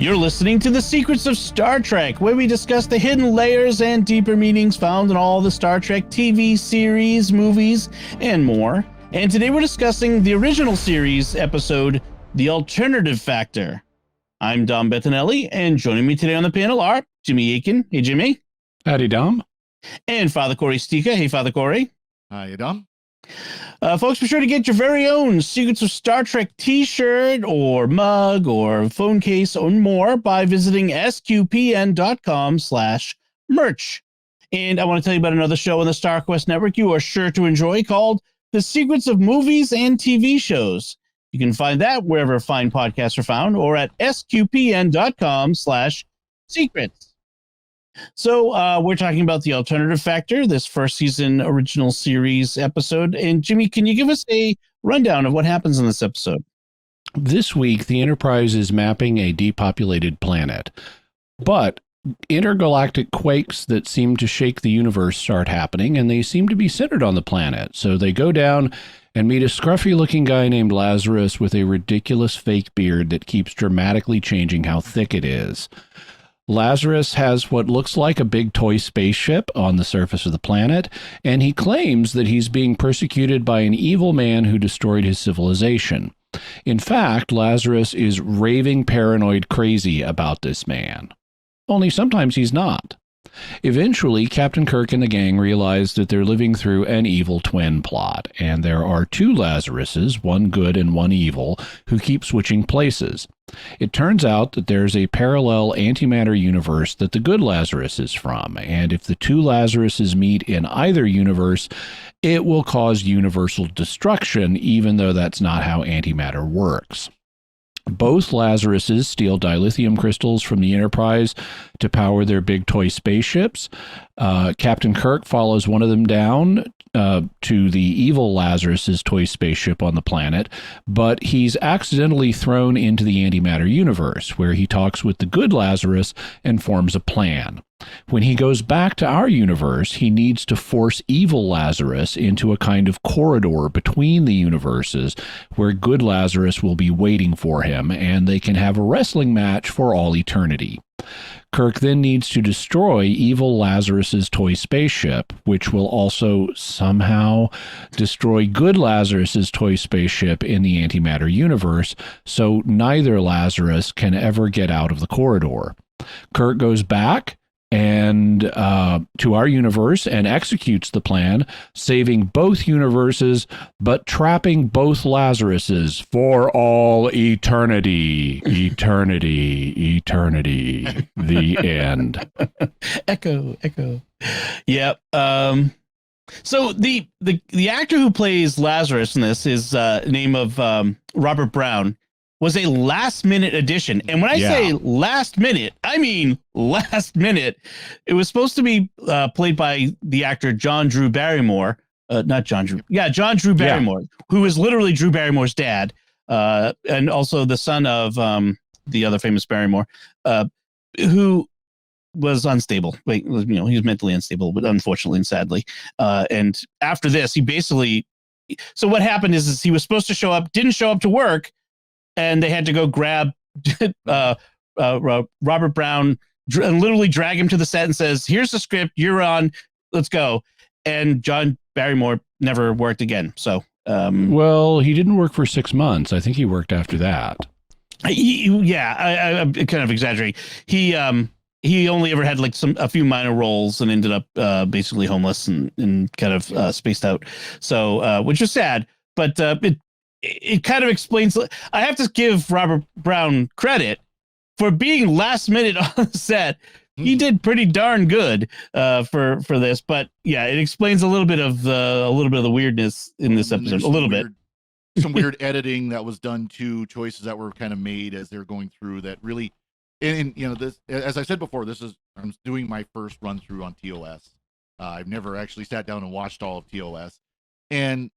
You're listening to The Secrets of Star Trek, where we discuss the hidden layers and deeper meanings found in all the Star Trek TV series, movies, and more. And today we're discussing the original series episode, The Alternative Factor. I'm Dom Bettinelli, and joining me today on the panel are Jimmy Akin. Hey, Jimmy. Howdy, Dom. And Father Cory Sticha. Hey, Father Cory. Hi, Dom. Folks, be sure to get your very own Secrets of Star Trek t-shirt or mug or phone case or more by visiting sqpn.com/merch. And I want to tell you about another show on the StarQuest Network you are sure to enjoy called The Secrets of Movies and TV Shows. You can find that wherever fine podcasts are found or at sqpn.com/secrets. So we're talking about The Alternative Factor, this first season original series episode. And Jimmy, can you give us a rundown of what happens in this episode? This week, the Enterprise is mapping a depopulated planet, but intergalactic quakes that seem to shake the universe start happening, and they seem to be centered on the planet. So they go down and meet a scruffy-looking guy named Lazarus with a ridiculous fake beard that keeps dramatically changing how thick it is. Lazarus has what looks like a big toy spaceship on the surface of the planet, and he claims that he's being persecuted by an evil man who destroyed his civilization. In fact, Lazarus is raving paranoid crazy about this man. Only sometimes he's not. Eventually, Captain Kirk and the gang realize that they're living through an evil twin plot, and there are two Lazaruses, one good and one evil, who keep switching places. It turns out that there's a parallel antimatter universe that the good Lazarus is from, and if the two Lazaruses meet in either universe, it will cause universal destruction, even though that's not how antimatter works. Both Lazaruses steal dilithium crystals from the Enterprise to power their big toy spaceships. Captain Kirk follows one of them down to the evil Lazarus's toy spaceship on the planet, but he's accidentally thrown into the antimatter universe, where he talks with the good Lazarus and forms a plan. When he goes back to our universe, he needs to force evil Lazarus into a kind of corridor between the universes where good Lazarus will be waiting for him, and they can have a wrestling match for all eternity. Kirk then needs to destroy evil Lazarus's toy spaceship, which will also somehow destroy good Lazarus's toy spaceship in the antimatter universe, so neither Lazarus can ever get out of the corridor. Kirk goes back and to our universe and executes the plan, saving both universes, but trapping both Lazaruses for all eternity. Eternity. The end. Echo. Yep. So the actor who plays Lazarus in this is name of Robert Brown. Was a last-minute addition. And when I say last minute, I mean last minute. It was supposed to be played by the actor John Drew Barrymore. John Drew Barrymore, who is literally Drew Barrymore's dad, and also the son of the other famous Barrymore, who was unstable. He was mentally unstable, but unfortunately and sadly. And after this, he basically... So what happened is he was supposed to show up, didn't show up to work, and they had to go grab Robert Brown and literally drag him to the set and says, "Here's the script, you're on, let's go." And John Barrymore never worked again. So, well, he didn't work for 6 months. I think he worked after that. I'm kind of exaggerating. He only ever had like a few minor roles and ended up basically homeless and kind of spaced out. So, which was sad, but it kind of explains. I have to give Robert Brown credit for being last minute on the set. He did pretty darn good for this, but yeah, it explains a little bit of the weirdness in this episode. A little bit, some weird editing that was done to choices that were kind of made as they're going through that really, and this, as I said before, I'm doing my first run through on TOS. I've never actually sat down and watched all of TOS, and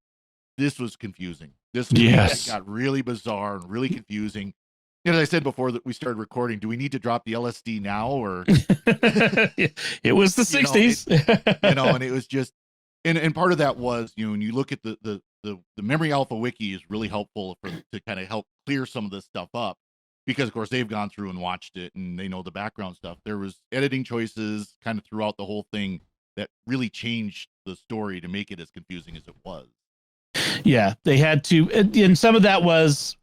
this was confusing. This got really bizarre and really confusing. As I said before that we started recording, do we need to drop the LSD now, or it was the 60s? And it was just, and part of that was, when you look at the Memory Alpha wiki is really helpful to kind of help clear some of this stuff up, because of course they've gone through and watched it and they know the background stuff. There was editing choices kind of throughout the whole thing that really changed the story to make it as confusing as it was. Yeah, they had to, and some of that was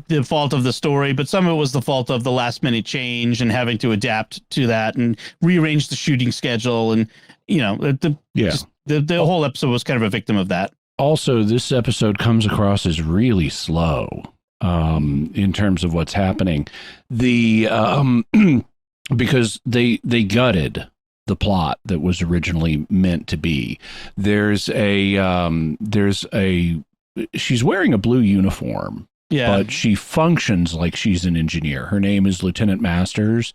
the fault of the story, but some of it was the fault of the last minute change and having to adapt to that and rearrange the shooting schedule. And, the whole episode was kind of a victim of that. Also, this episode comes across as really slow in terms of what's happening. Because they gutted the plot that was originally meant to be. She's wearing a blue uniform. Yeah. But she functions like she's an engineer. Her name is Lieutenant Masters.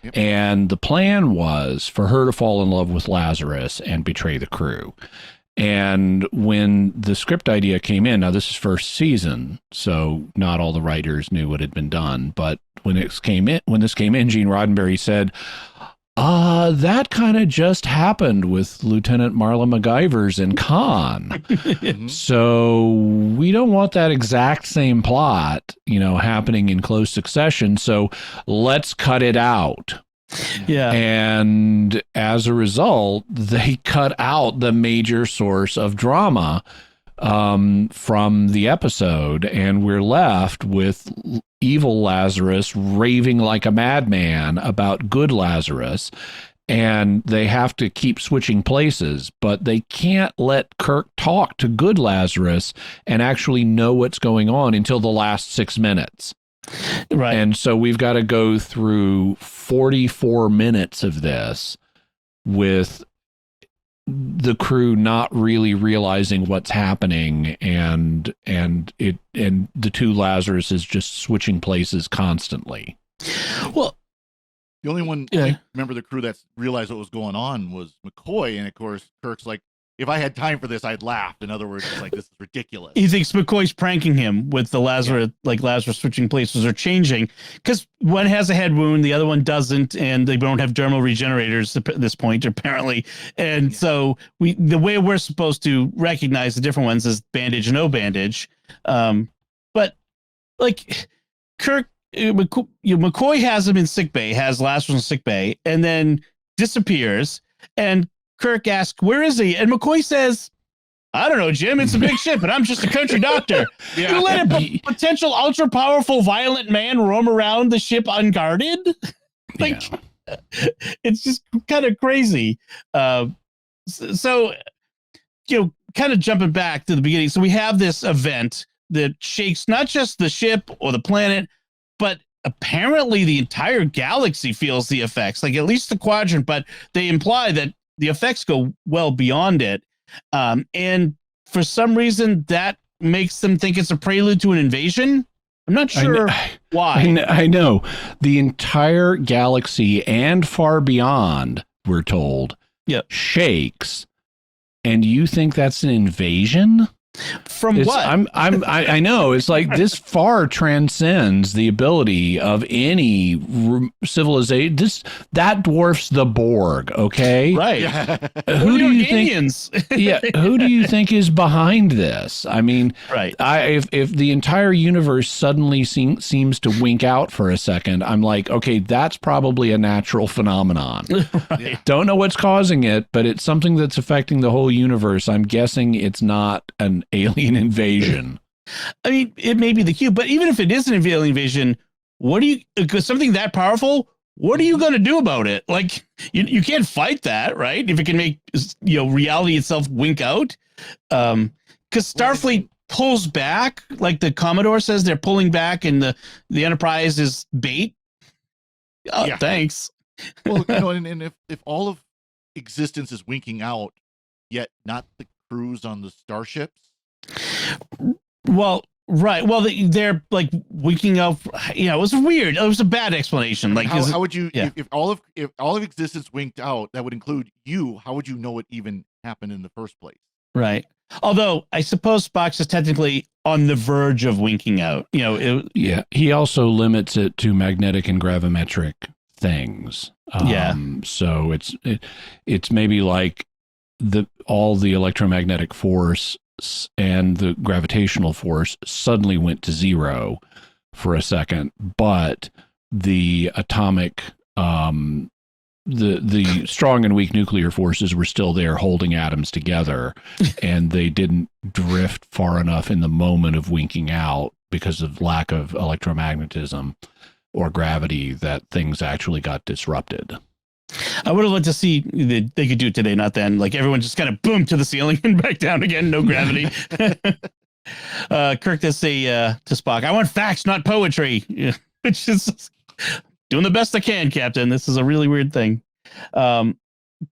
Yep. And the plan was for her to fall in love with Lazarus and betray the crew. And when the script idea came in, now this is first season, so not all the writers knew what had been done. But when this came in, Gene Roddenberry said, that kind of just happened with Lieutenant Marla MacGyver's in Khan. So we don't want that exact same plot, happening in close succession. So let's cut it out. Yeah. And as a result, they cut out the major source of drama from the episode, and we're left with evil Lazarus raving like a madman about good Lazarus, and they have to keep switching places, but they can't let Kirk talk to good Lazarus and actually know what's going on until the last 6 minutes. Right. And so we've got to go through 44 minutes of this with the crew not really realizing what's happening, and the two Lazaruses just switching places constantly. Well, the only one I remember the crew that realized what was going on was McCoy, and of course Kirk's like, if I had time for this, I'd laugh. In other words, it's like, this is ridiculous. He thinks McCoy's pranking him with the Lazarus, like Lazarus switching places or changing, because one has a head wound, the other one doesn't, and they don't have dermal regenerators at this point, apparently. And so the way we're supposed to recognize the different ones is bandage and no bandage. But like Kirk, McCoy has him in sickbay, has Lazarus in sickbay, and then disappears. And Kirk asks, where is he? And McCoy says, I don't know, Jim, it's a big ship, but I'm just a country doctor. You let a potential ultra powerful violent man roam around the ship unguarded? It's just kind of crazy. So, kind of jumping back to the beginning. So we have this event that shakes not just the ship or the planet, but apparently the entire galaxy feels the effects, like at least the quadrant, but they imply that the effects go well beyond it. And for some reason that makes them think it's a prelude to an invasion. I'm not sure why. I know the entire galaxy and far beyond, we're told, shakes. And you think that's an invasion? From what? I know it's like this far transcends the ability of any civilization. That dwarfs the Borg. Okay, right. Who do you think? Who do you think is behind this? I mean, right. If the entire universe suddenly seems to wink out for a second, I'm like, okay, that's probably a natural phenomenon. Right. Don't know what's causing it, but it's something that's affecting the whole universe. I'm guessing it's not an alien invasion. I mean, it may be the cube, but even if it is an alien invasion, something that powerful, what are you going to do about it? Like, you can't fight that, right? If it can make, reality itself wink out. Because Starfleet pulls back, like the Commodore says they're pulling back and the Enterprise is bait. Oh, yeah. Thanks. Well, and if all of existence is winking out, yet not the crews on the starships. Well, right. Well, they're like winking out. It was weird. It was a bad explanation. Like, how would you, if all of existence winked out, that would include you. How would you know it even happened in the first place? Right. Although I suppose Spock is technically on the verge of winking out. He also limits it to magnetic and gravimetric things. So it's maybe like all the electromagnetic force and the gravitational force suddenly went to zero for a second, but the atomic, the strong and weak nuclear forces were still there holding atoms together, and they didn't drift far enough in the moment of winking out because of lack of electromagnetism or gravity that things actually got disrupted. I would have liked to see that they could do it today, not then. Like everyone just kind of boom to the ceiling and back down again, no gravity. Kirk does say to Spock, "I want facts, not poetry," which is doing the best I can, Captain. This is a really weird thing.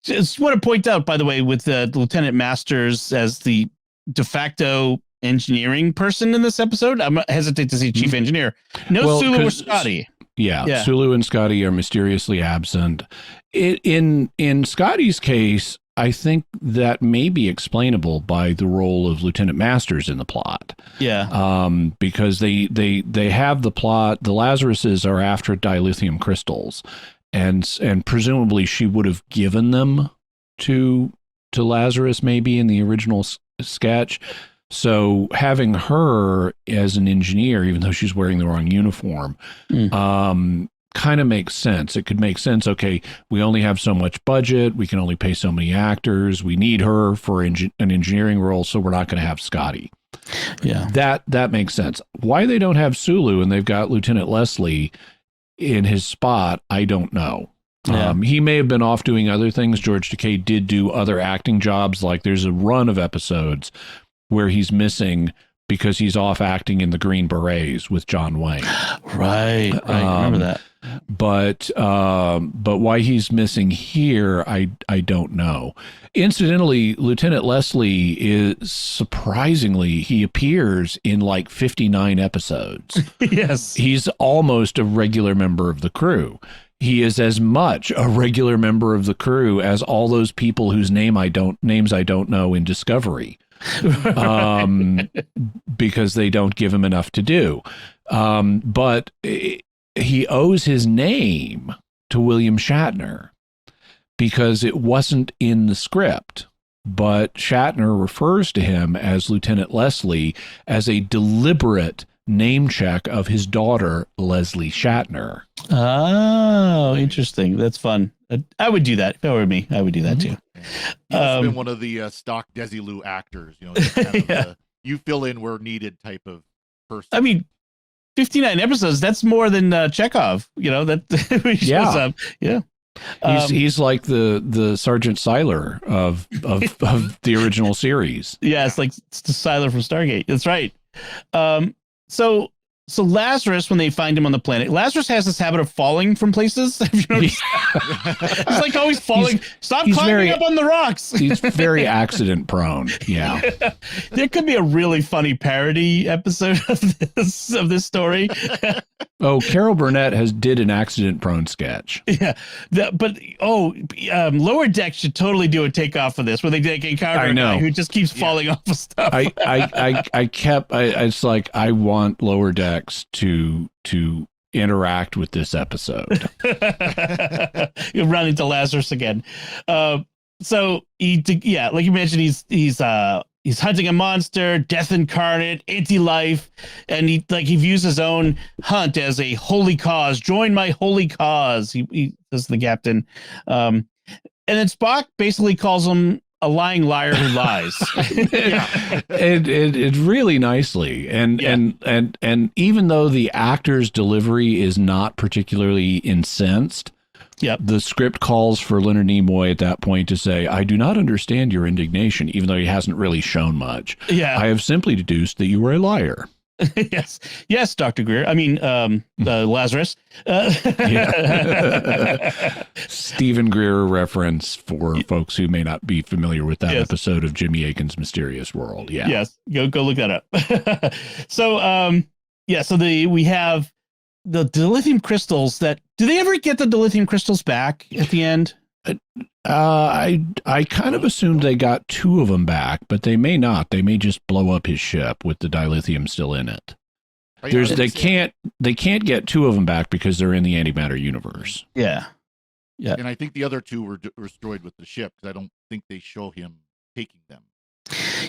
Just want to point out, by the way, with Lieutenant Masters as the de facto engineering person in this episode, I'm hesitant to see chief engineer. No, Sulu or Scotty. Yeah, Sulu and Scotty are mysteriously absent. In Scotty's case, I think that may be explainable by the role of Lieutenant Masters in the plot. Yeah. Because they have the plot. The Lazaruses are after dilithium crystals, and presumably she would have given them to Lazarus maybe in the original sketch. So having her as an engineer, even though she's wearing the wrong uniform, kind of makes sense. It could make sense. Okay, we only have so much budget. We can only pay so many actors. We need her for an engineering role, so we're not going to have Scotty. Yeah, that makes sense. Why they don't have Sulu and they've got Lieutenant Leslie in his spot, I don't know. Yeah. He may have been off doing other things. George Takei did do other acting jobs. Like there's a run of episodes where he's missing because he's off acting in the Green Berets with John Wayne. Right. I remember that. But why he's missing here, I don't know. Incidentally, Lieutenant Leslie is surprisingly, he appears in like 59 episodes. Yes. He's almost a regular member of the crew. He is as much a regular member of the crew as all those people whose names I don't know in Discovery. Because they don't give him enough to do. But he owes his name to William Shatner because it wasn't in the script, but Shatner refers to him as Lieutenant Leslie as a deliberate name check of his daughter, Leslie Shatner. Oh, interesting. That's fun. I would do that. If it were me, I would do that too. He's been one of the stock Desilu actors, kind of you fill in where needed type of person. I mean, 59 episodes, that's more than Chekhov, that shows up. Yeah. He's like the Sergeant Siler of the original series. Yeah, it's like Siler from Stargate. That's right. So Lazarus, when they find him on the planet, Lazarus has this habit of falling from places. Have you noticed? He's like always falling. Stop climbing up on the rocks. He's very accident prone. Yeah. There could be a really funny parody episode of this story. Oh, Carol Burnett did an accident prone sketch. Yeah. Lower Deck should totally do a takeoff of this where they encounter a guy who just keeps falling off of stuff. It's like I want Lower Decks to interact with this episode. You'll run into Lazarus again. So like you mentioned, he's hunting a monster, death incarnate, anti-life, and he views his own hunt as a holy cause. Join my holy cause. He says to the captain, and then Spock basically calls him a lying liar who lies. It really nicely, and even though the actor's delivery is not particularly incensed, the script calls for Leonard Nimoy at that point to say, "I do not understand your indignation," even though he hasn't really shown much. Yeah, I have simply deduced that you were a liar. yes, Dr. Greer. I mean, Lazarus. Stephen Greer reference for folks who may not be familiar with that episode of Jimmy Akin's Mysterious World. Yeah. Yes. Go look that up. So, we have the dilithium crystals do they ever get the dilithium crystals back at the end? I kind of assumed they got 2 of them back, but they may not. They may just blow up his ship with the dilithium still in it. They can't get 2 of them back because they're in the antimatter universe. Yeah. And I think the other 2 were destroyed with the ship because I don't think they show him taking them.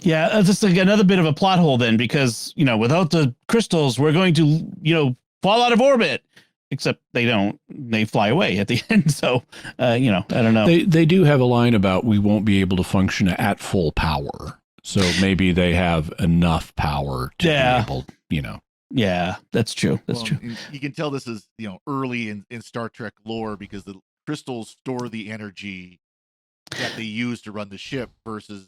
Yeah, that's just like another bit of a plot hole then, because without the crystals, we're going to fall out of orbit. Except they don't. They fly away at the end. So, I don't know. They do have a line about we won't be able to function at full power. So maybe they have enough power to be able, Yeah, that's true. That's true. You can tell this is, early in Star Trek lore because the crystals store the energy that they use to run the ship versus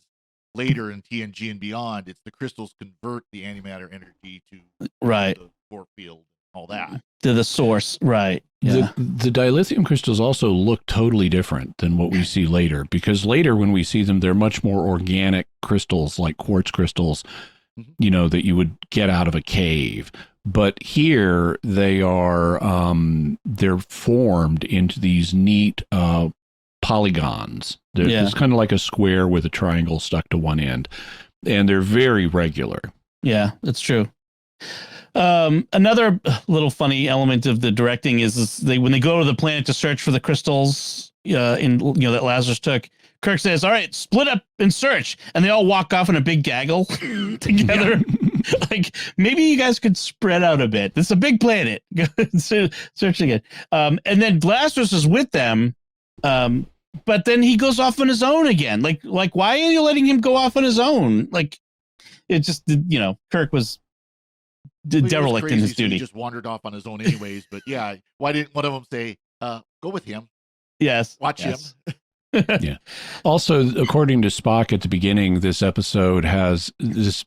later in TNG and beyond. It's the crystals convert the antimatter energy to the force field, all that. To the source, right. Yeah. The dilithium crystals also look totally different than what we see later, because later when we see them, they're much more organic crystals, like quartz crystals, that you would get out of a cave. But here they are, they're formed into these neat polygons. It's kind of like a square with a triangle stuck to one end, and they're very regular. Yeah, that's true. Another little funny element of the directing is when they go to the planet to search for the crystals that Lazarus took, Kirk says, all right, split up and search. And they all walk off in a big gaggle together. Like, maybe you guys could spread out a bit. This is a big planet. Search again. And then Lazarus is with them. But then he goes off on his own again. Like, why are you letting him go off on his own? Like, it just, Kirk was derelict in his duty. He just wandered off on his own anyways. But yeah, why didn't one of them say, go with him? Yes. Watch him. Yeah. Also, according to Spock at the beginning, this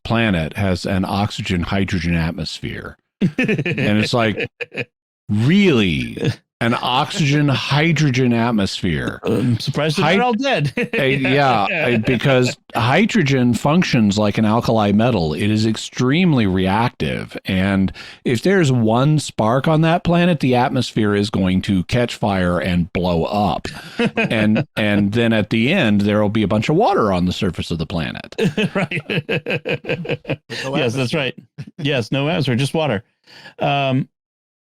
planet has an oxygen-hydrogen atmosphere. And it's like, really? An oxygen-hydrogen atmosphere. I'm surprised they're all dead. Because hydrogen functions like an alkali metal. It is extremely reactive. And if there's one spark on that planet, the atmosphere is going to catch fire and blow up. and then at the end, there will be a bunch of water on the surface of the planet. Right. Yes, that's right. Yes, no atmosphere, just water.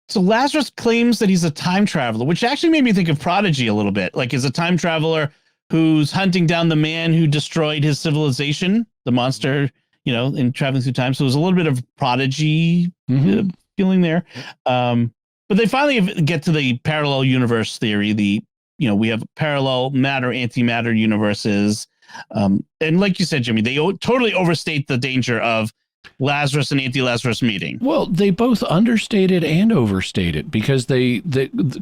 So Lazarus claims that he's a time traveler, which actually made me think of Prodigy a little bit. Like, is a time traveler who's hunting down the man who destroyed his civilization, the monster, in traveling through time. So there's a little bit of Prodigy feeling there. But they finally get to the parallel universe theory. We have parallel matter, antimatter universes. And like you said, Jimmy, they totally overstate the danger of Lazarus and anti-Lazarus meeting. Well, they both understate it and overstate it, because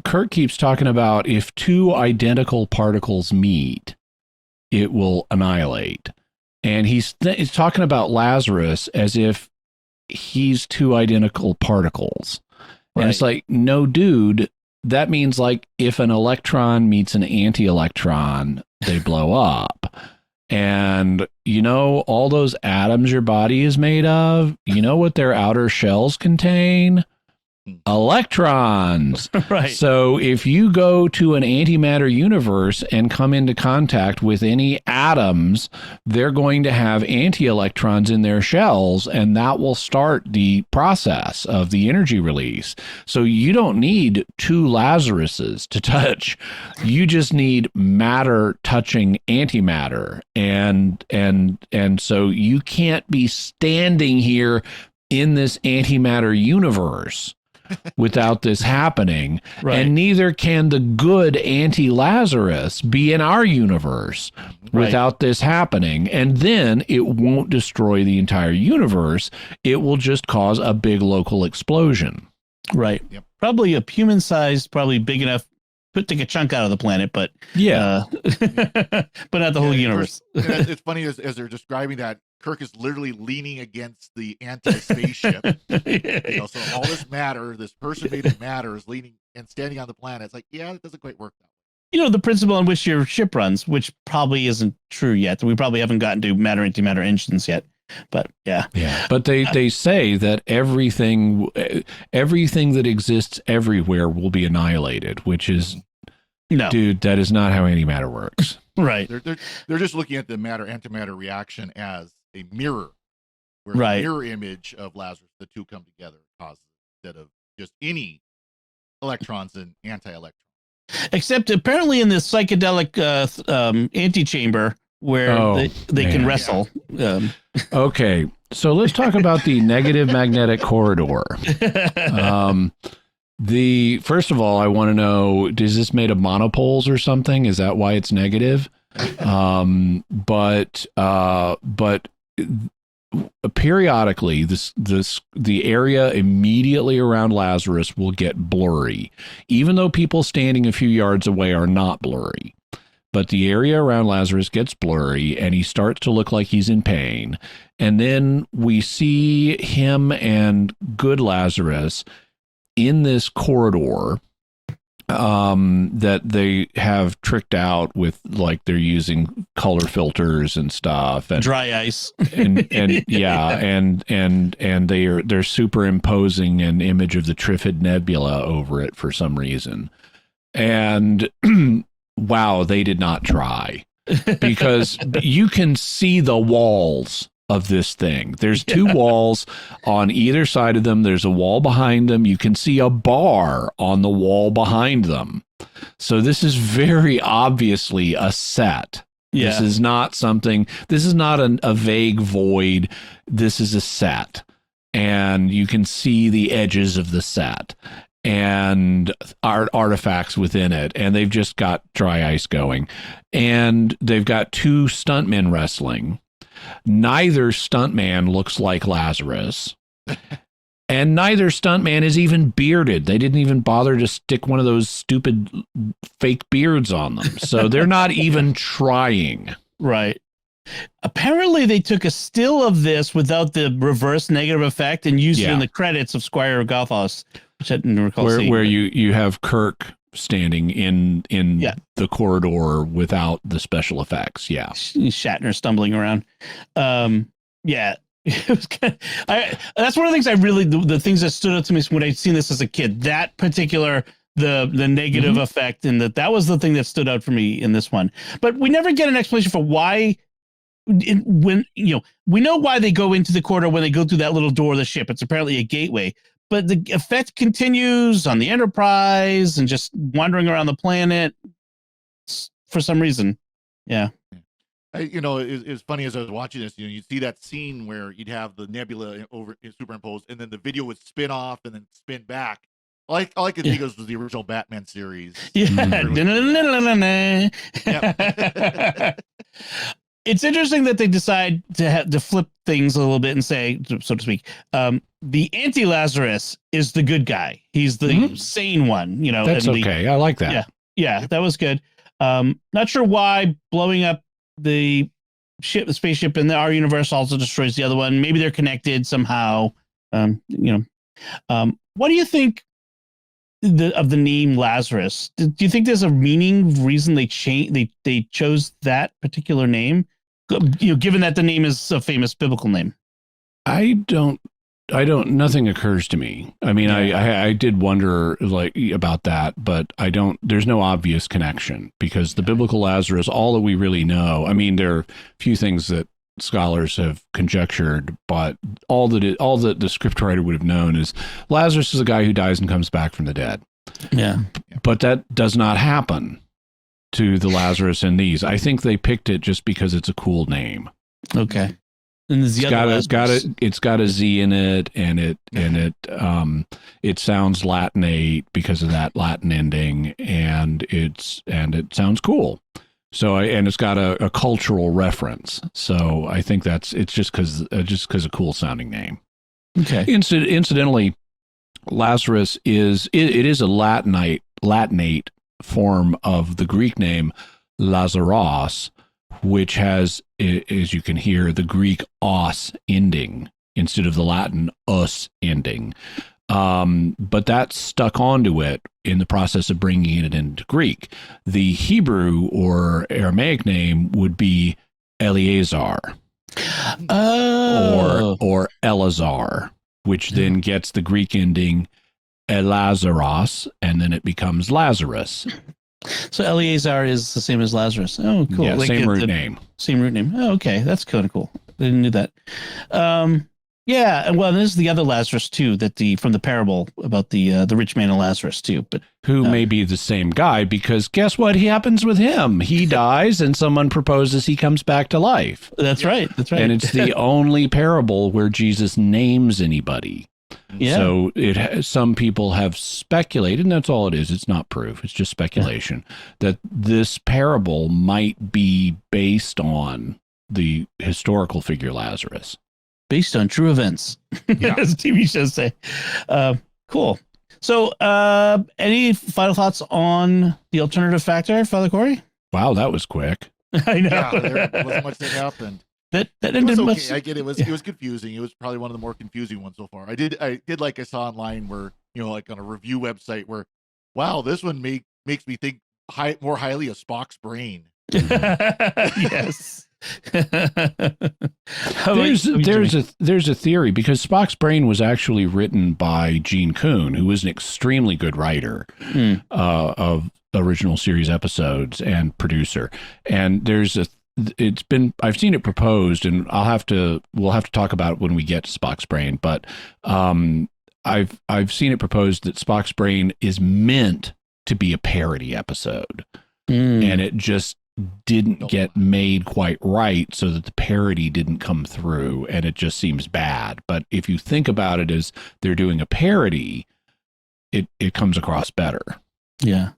Kirk keeps talking about if two identical particles meet, it will annihilate. And he's talking about Lazarus as if he's two identical particles. Right. And it's like, no, dude, that means like if an electron meets an anti-electron, they blow up. And all those atoms your body is made of, what their outer shells contain? Electrons. Right. So if you go to an antimatter universe and come into contact with any atoms, they're going to have anti-electrons in their shells, and that will start the process of the energy release. So you don't need two Lazaruses to touch. You just need matter touching antimatter. And so you can't be standing here in this antimatter universe without this happening. Right. And neither can the good anti-Lazarus be in our universe without this happening. And then it won't destroy the entire universe. It will just cause a big local explosion. Right. Yep. Probably a human size, probably big enough to take a chunk out of the planet, but but not the whole universe. It's funny as they're describing that, Kirk is literally leaning against the anti-spaceship. So all this matter, this person-made matter, is leaning and standing on the planet. It's like, it doesn't quite work that way. The principle on which your ship runs, which probably isn't true yet. We probably haven't gotten to matter antimatter engines yet. But yeah. But they say that everything that exists everywhere will be annihilated, which is dude, that is not how antimatter works. Right. They're just looking at the matter antimatter reaction as a mirror, where the mirror image of Lazarus, the two come together, causes instead of just any electrons and anti-electrons. Except apparently in this psychedelic antechamber where they can wrestle. Okay, So let's talk about the negative magnetic corridor. First of all, I want to know, is this made of monopoles or something? Is that why it's negative? But periodically, the area immediately around Lazarus will get blurry, even though people standing a few yards away are not blurry. But the area around Lazarus gets blurry, and he starts to look like he's in pain. And then we see him and good Lazarus in this corridor that they have tricked out with, like, they're using color filters and stuff, and dry ice, and yeah, and they're superimposing an image of the Trifid Nebula over it for some reason, and wow, they did not try, because you can see the walls of this thing. There's two walls on either side of them. There's a wall behind them. You can see a bar on the wall behind them. So this is very obviously a set. Yeah. This is not a vague void. This is a set. And you can see the edges of the set and artifacts within it. And they've just got dry ice going. And they've got two stuntmen wrestling. Neither stuntman looks like Lazarus, and neither stuntman is even bearded. They didn't even bother to stick one of those stupid fake beards on them. So they're not even trying. Right. Apparently they took a still of this without the reverse negative effect and used it in the credits of Squire Gothos, which I didn't recall seeing. Where you have Kirk standing in the corridor without the special effects. Yeah. Shatner stumbling around. It was that's one of the things the things that stood out to me when I'd seen this as a kid, that particular, the negative effect, and that was the thing that stood out for me in this one. But we never get an explanation for why, we know why they go into the corridor when they go through that little door of the ship. It's apparently a gateway. But the effect continues on the Enterprise and just wandering around the planet for some reason. Yeah. It's funny, as I was watching this, you'd see that scene where you'd have the nebula superimposed, and then the video would spin off and then spin back. All I could think of was the original Batman series. Yeah. It's interesting that they decide to flip things a little bit and say, so to speak, the anti-Lazarus is the good guy. He's the sane one, That's okay. I like that. Yeah, that was good. Not sure why blowing up the spaceship in our universe also destroys the other one. Maybe they're connected somehow. What do you think of the name Lazarus? Do you think there's a reason they chose that particular name? Given that the name is a famous biblical name. Nothing occurs to me. I mean, I did wonder about that, but there's no obvious connection, because the biblical Lazarus, all that we really know, I mean, there are a few things that scholars have conjectured, but all that the scriptwriter would have known is Lazarus is a guy who dies and comes back from the dead. Yeah. But that does not happen to the Lazarus in these. I think they picked it just because it's a cool name. Okay. And it's got a Z in it, and it sounds Latinate because of that Latin ending, and it sounds cool. So and it's got a cultural reference. So I think it's just because a cool sounding name. Okay. Incidentally, Lazarus is a Latinate form of the Greek name Lazaros, which has, as you can hear, the Greek os ending instead of the Latin us ending. But that stuck onto it in the process of bringing it into Greek. The Hebrew or Aramaic name would be Eleazar, or Elazar, which then gets the Greek ending Elazaros, and then it becomes Lazarus. So Eleazar is the same as Lazarus. Oh, cool. Yeah, same root name. Same root name. Oh, okay. That's kind of cool. I didn't know that. Yeah, and well, this is the other Lazarus too, from the parable about the rich man and Lazarus too. But Who may be the same guy, because guess what happens with him? He dies and someone proposes he comes back to life. that's right. That's right. And it's the only parable where Jesus names anybody. Yeah. So some people have speculated, and that's all it is. It's not proof. It's just speculation that this parable might be based on the historical figure Lazarus. Based on true events, as TV shows say. Cool. So, any final thoughts on the alternative factor, Father Cory? Wow, that was quick. I know. Yeah, there wasn't much that happened. That It ended was much. okay. I get it. It was confusing. It was probably one of the more confusing ones so far. I did like I saw online where, like on a review website where, wow, this one makes me think more highly of Spock's brain. Yes. There's a theory, because Spock's brain was actually written by Gene Coon, who was an extremely good writer of original series episodes and producer. And I've seen it proposed, and we'll have to talk about it when we get to Spock's brain. But I've seen it proposed that Spock's brain is meant to be a parody episode, and it just didn't get made quite right, so that the parody didn't come through, and it just seems bad. But if you think about it as they're doing a parody, it comes across better. Yeah.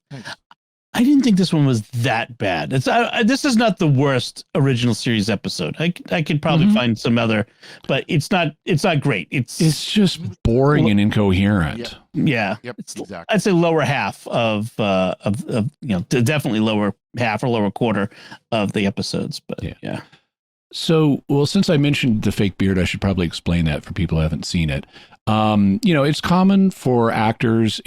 I didn't think this one was that bad. This is not the worst original series episode. I could probably find some other, but it's not great. It's just boring and incoherent. Yeah. Yep, exactly. I'd say lower half of definitely lower half or lower quarter of the episodes, but yeah. So, well, since I mentioned the fake beard, I should probably explain that for people who haven't seen it. It's common for actors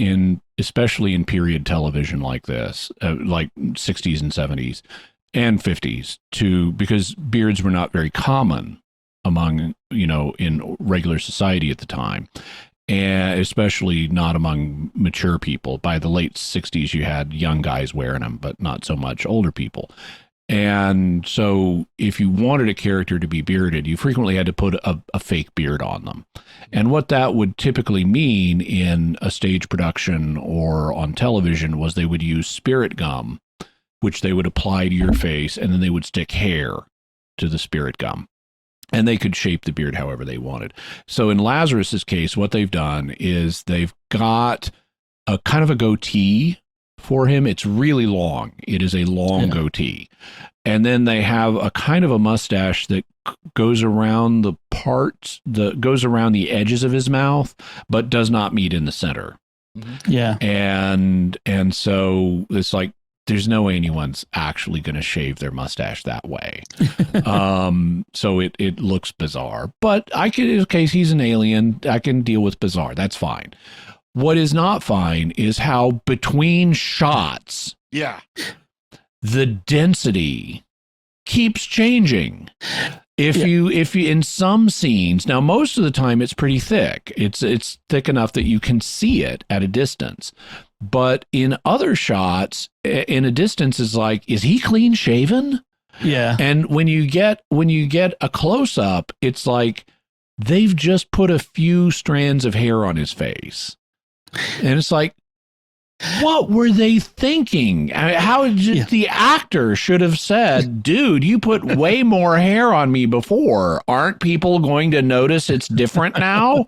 especially in period television like this, like 60s and 70s and 50s, because beards were not very common among, in regular society at the time, and especially not among mature people. By the late 60s, you had young guys wearing them, but not so much older people. And so if you wanted a character to be bearded, you frequently had to put a fake beard on them. And what that would typically mean in a stage production or on television was they would use spirit gum, which they would apply to your face, and then they would stick hair to the spirit gum. And they could shape the beard however they wanted. So in Lazarus's case, what they've done is they've got a kind of a goatee for him. It's really long. It is a long goatee. And then they have a kind of a mustache that goes around goes around the edges of his mouth, but does not meet in the center. Yeah. And so it's like, there's no way anyone's actually going to shave their mustache that way. So it looks bizarre, but in his case, he's an alien. I can deal with bizarre. That's fine. What is not fine is how between shots, the density keeps changing. If you in some scenes, now most of the time it's pretty thick. It's thick enough that you can see it at a distance. But in other shots, in a distance, is like, is he clean shaven? Yeah. And when you get a close up, it's like they've just put a few strands of hair on his face. And it's like, what were they thinking? How the actor should have said, dude, you put way more hair on me before. Aren't people going to notice it's different now?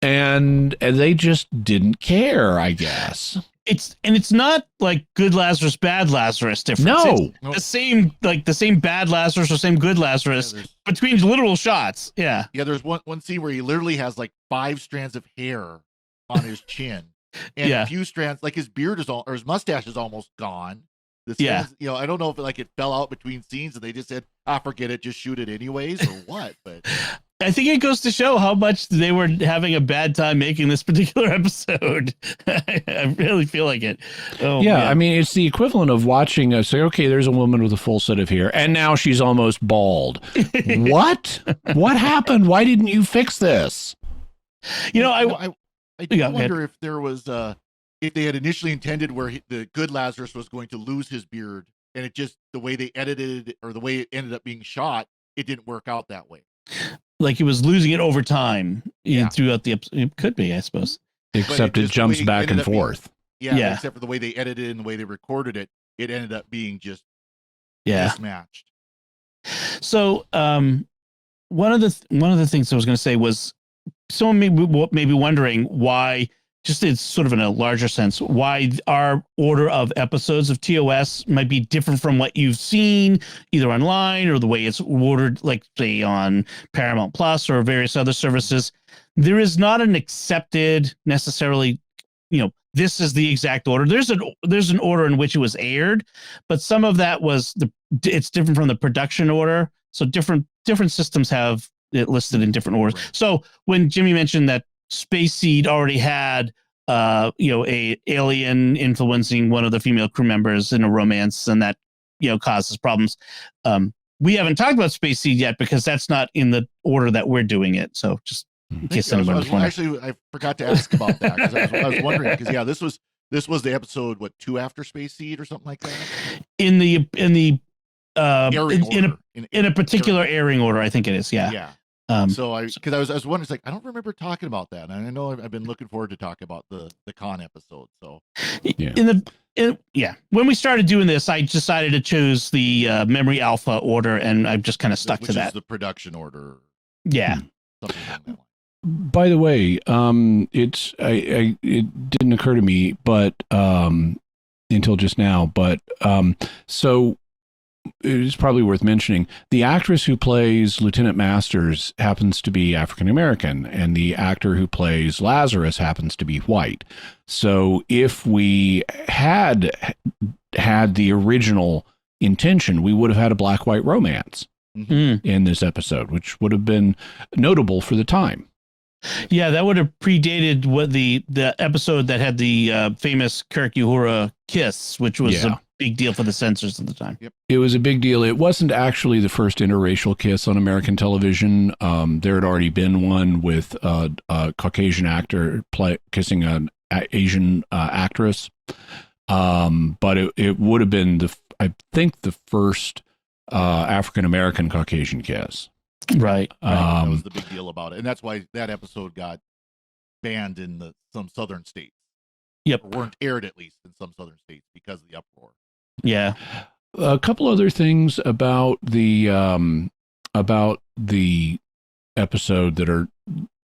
And they just didn't care, I guess. It's not like good Lazarus, bad Lazarus difference. No. It's the same bad Lazarus or same good Lazarus between literal shots. Yeah. Yeah, there's one scene where he literally has like 5 strands of hair on his chin. And a few strands, like his beard or his mustache is almost gone. Strands, I don't know if it fell out between scenes and they just said, forget it, just shoot it anyways, or what. But I think it goes to show how much they were having a bad time making this particular episode. I really feel like it. Oh, yeah, man. I mean, it's the equivalent of watching okay, there's a woman with a full set of hair, and now she's almost bald. What? What happened? Why didn't you fix this? I do wonder if there was if they had initially intended where the good Lazarus was going to lose his beard, and it just the way they edited it or the way it ended up being shot, it didn't work out that way. like he was losing it over time Yeah. throughout the episode. It could be, I suppose. Except it just the jumps way it back ended and up being- forth. Yeah, except for the way they edited it and the way they recorded it, it ended up being just mismatched. So one of the things I was going to say was someone may be wondering why, just in sort of in a larger sense, why our order of episodes of TOS might be different from what you've seen either online or the way it's ordered, like say on Paramount Plus or various other services. There is not an accepted necessarily, this is the exact order. There's an order in which it was aired, but some of that was it's different from the production order. So different systems have it listed in different orders. Right. So when Jimmy mentioned that Space Seed already had a alien influencing one of the female crew members in a romance, and that causes problems. We haven't talked about Space Seed yet because that's not in the order that we're doing it. So just in case anyone was wondering. Actually, I forgot to ask about that because I was wondering because this was the episode 2 after Space Seed or something like that. In the Airing order. in a particular airing order, I think it is. Yeah. Yeah. So I was wondering, it's like I don't remember talking about that, and I know I've been looking forward to talk about the con episode. So when we started doing this, I decided to choose the Memory Alpha order, and I've just kind of stuck to that. Is the production order. Yeah. Something along that line. By the way, it didn't occur to me, but until just now, but so it's probably worth mentioning. The actress who plays Lieutenant Masters happens to be African American, and the actor who plays Lazarus happens to be white. So if we had the original intention, we would have had a black-white romance in this episode, which would have been notable for the time. Yeah, that would have predated what the episode that had the famous Kirk Uhura kiss, which was a big deal for the censors at the time. Yep. It was a big deal. It wasn't actually the first interracial kiss on American television. There had already been one with a Caucasian actor kissing an Asian actress. But it would have been I think the first African American Caucasian kiss. Right. That was the big deal about it, and that's why that episode got banned in some southern states. Yep, or weren't aired at least in some southern states because of the uproar. Yeah. A couple other things about the episode that are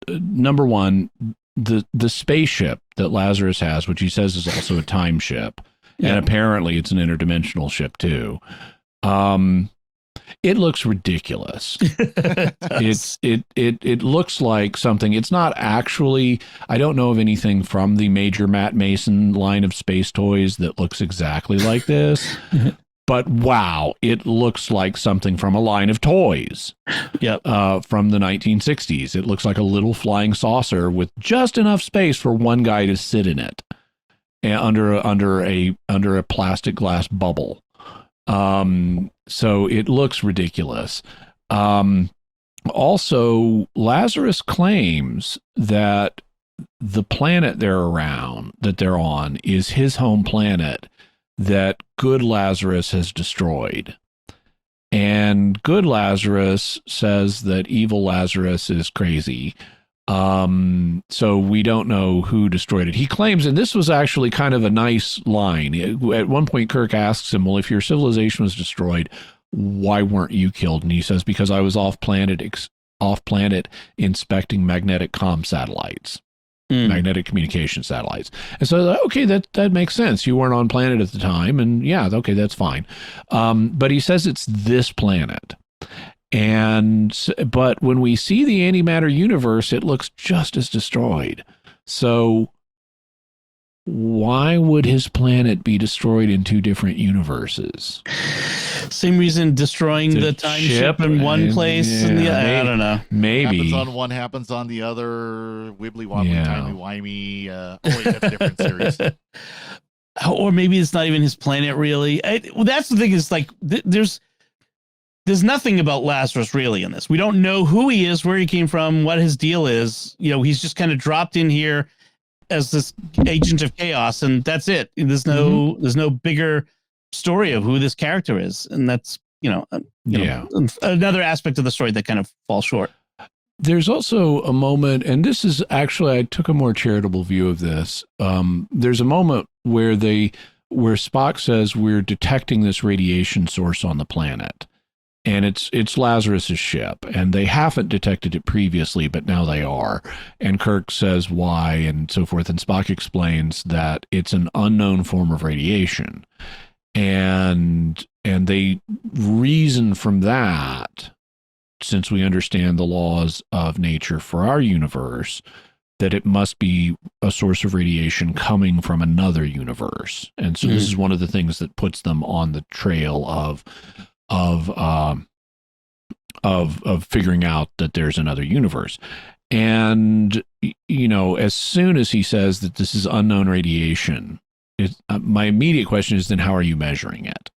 number one, the spaceship that Lazarus has, which he says is also a time ship, and apparently it's an interdimensional ship too. It looks ridiculous. It looks like something. It's not actually. I don't know of anything from the major Matt Mason line of space toys that looks exactly like this. But wow, it looks like something from a line of toys. Yep. From the 1960s. It looks like a little flying saucer with just enough space for one guy to sit in it, and under a plastic glass bubble. So it looks ridiculous. Also, Lazarus claims that the planet they're on is his home planet that good Lazarus has destroyed. And good Lazarus says that evil Lazarus is crazy. So we don't know who destroyed it. He claims, and this was actually kind of a nice line. At one point, Kirk asks him, well, if your civilization was destroyed, why weren't you killed? And he says, because I was off planet inspecting magnetic comm satellites, magnetic communication satellites. And so, okay, that makes sense. You weren't on planet at the time. And yeah, okay, that's fine. But he says it's this planet. But when we see the antimatter universe, it looks just as destroyed. So why would his planet be destroyed in two different universes? Same reason destroying the time ship in one place and the other. I don't know. Maybe happens on one, happens on the other. Wibbly wobbly, timey wimey. Oh wait, that's a different series. Or maybe it's not even his planet, really. That's the thing. Is like there's nothing about Lazarus really in this. We don't know who he is, where he came from, what his deal is. He's just kind of dropped in here as this agent of chaos, and that's it. There's no bigger story of who this character is, and that's another aspect of the story that kind of falls short. There's also a moment, and this is actually, I took a more charitable view of this. There's a moment where Spock says we're detecting this radiation source on the planet, and it's Lazarus's ship, and they haven't detected it previously, but now they are. And Kirk says why, and so forth, and Spock explains that it's an unknown form of radiation, and they reason from that, since we understand the laws of nature for our universe, that it must be a source of radiation coming from another universe. And so this is one of the things that puts them on the trail of figuring out that there's another universe. And, as soon as he says that this is unknown radiation, my immediate question is, then how are you measuring it?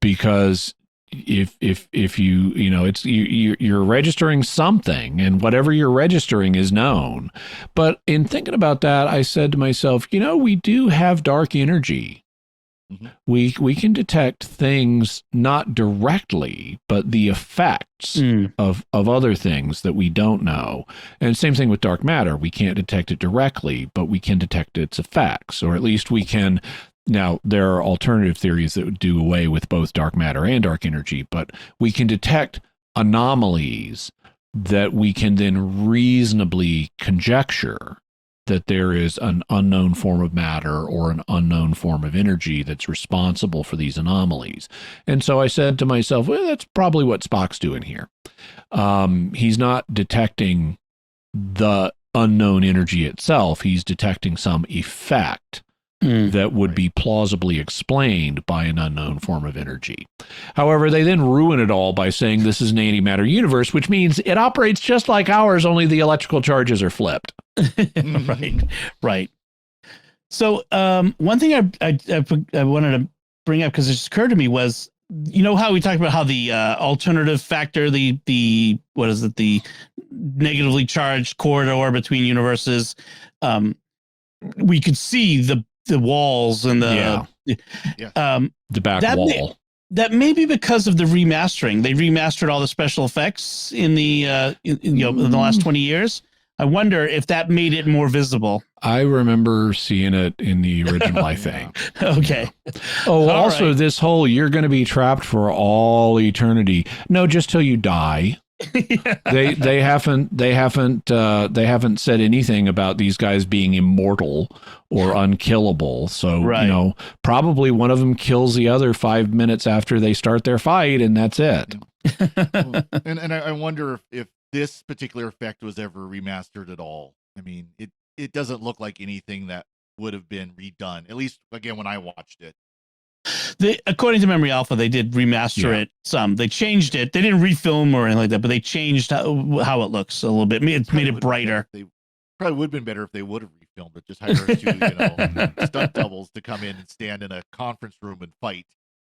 Because if you're registering something, and whatever you're registering is known. But in thinking about that, I said to myself, we do have dark energy. Mm-hmm. We can detect things not directly, but the effects of other things that we don't know. And same thing with dark matter. We can't detect it directly, but we can detect its effects, or at least we can. Now, there are alternative theories that would do away with both dark matter and dark energy, but we can detect anomalies that we can then reasonably conjecture that there is an unknown form of matter or an unknown form of energy that's responsible for these anomalies. And so I said to myself, well, that's probably what Spock's doing here. He's not detecting the unknown energy itself. He's detecting some effect that would be plausibly explained by an unknown form of energy. However, they then ruin it all by saying this is an antimatter universe, which means it operates just like ours, only the electrical charges are flipped. Right. So one thing I wanted to bring up, because it just occurred to me, was, how we talked about how the alternative factor, the negatively charged corridor between universes, we could see the walls and the back wall. That may be because of the remastering. They remastered all the special effects in the in the last 20 years. I wonder if that made it more visible. I remember seeing it in the original, I think. Okay. Oh, also right. This whole you're going to be trapped for all eternity. No, just till you die. They haven't said anything about these guys being immortal or unkillable. So probably one of them kills the other 5 minutes after they start their fight, and that's it. And I wonder if this particular effect was ever remastered at all. I mean, it doesn't look like anything that would have been redone. At least again when I watched it. According to Memory Alpha, they did remaster it some. They changed it. They didn't refilm or anything like that, but they changed how it looks a little bit. It made it brighter. They probably would have been better if they would have refilmed it. Just hire two, stunt doubles to come in and stand in a conference room and fight.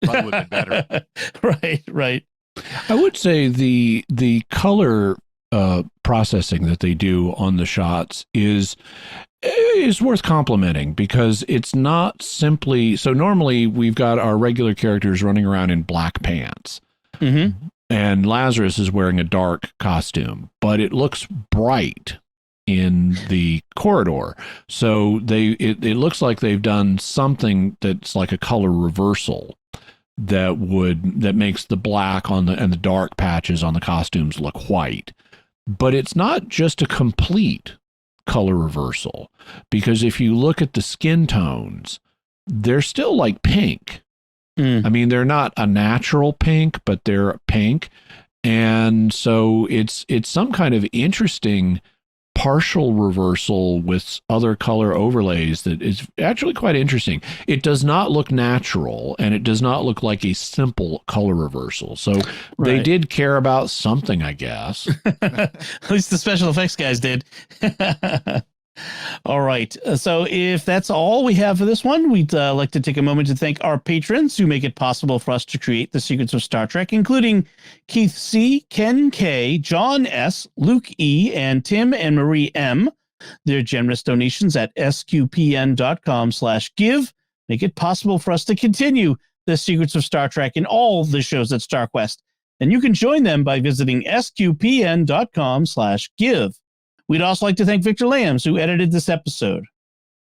Probably would have been better. Right. I would say the color processing that they do on the shots is worth complimenting, because it's not simply, so normally we've got our regular characters running around in black pants, and Lazarus is wearing a dark costume, but it looks bright in the corridor. So it looks like they've done something that's like a color reversal that makes the black and the dark patches on the costumes look white. But it's not just a complete color reversal, because if you look at the skin tones, they're still like pink. I mean, they're not a natural pink, but they're pink. And so it's some kind of interesting partial reversal with other color overlays that is actually quite interesting. It does not look natural, and it does not look like a simple color reversal. So they did care about something, I guess. At least the special effects guys did. All right. So if that's all we have for this one, we'd like to take a moment to thank our patrons who make it possible for us to create the Secrets of Star Trek, including Keith C., Ken K., John S., Luke E., and Tim and Marie M. Their generous donations at sqpn.com/give make it possible for us to continue the Secrets of Star Trek and all the shows at StarQuest. then you can join them by visiting sqpn.com/give. We'd also like to thank Victor Lambs, who edited this episode.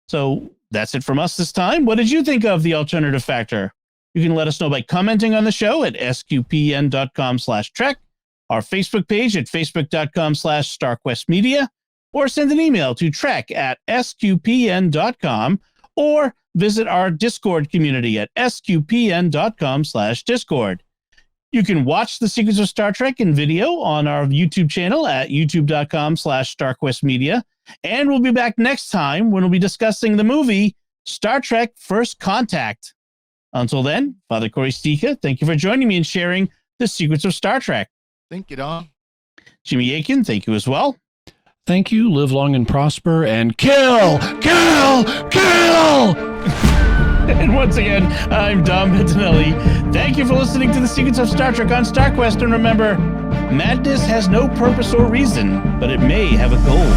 So that's it from us this time. What did you think of The Alternative Factor? You can let us know by commenting on the show at sqpn.com/trek, our Facebook page at facebook.com/starquestmedia, or send an email to trek@sqpn.com, or visit our Discord community at sqpn.com/discord. You can watch The Secrets of Star Trek in video on our YouTube channel at youtube.com/starquestmedia. And we'll be back next time when we'll be discussing the movie Star Trek First Contact. Until then, Father Cory Sticha, thank you for joining me and sharing The Secrets of Star Trek. Thank you, Don. Jimmy Akin, thank you as well. Thank you. Live long and prosper, and kill, kill, kill! And once again, I'm Dom Bettinelli. Thank you for listening to The Secrets of Star Trek on StarQuest. And remember, madness has no purpose or reason, but it may have a goal.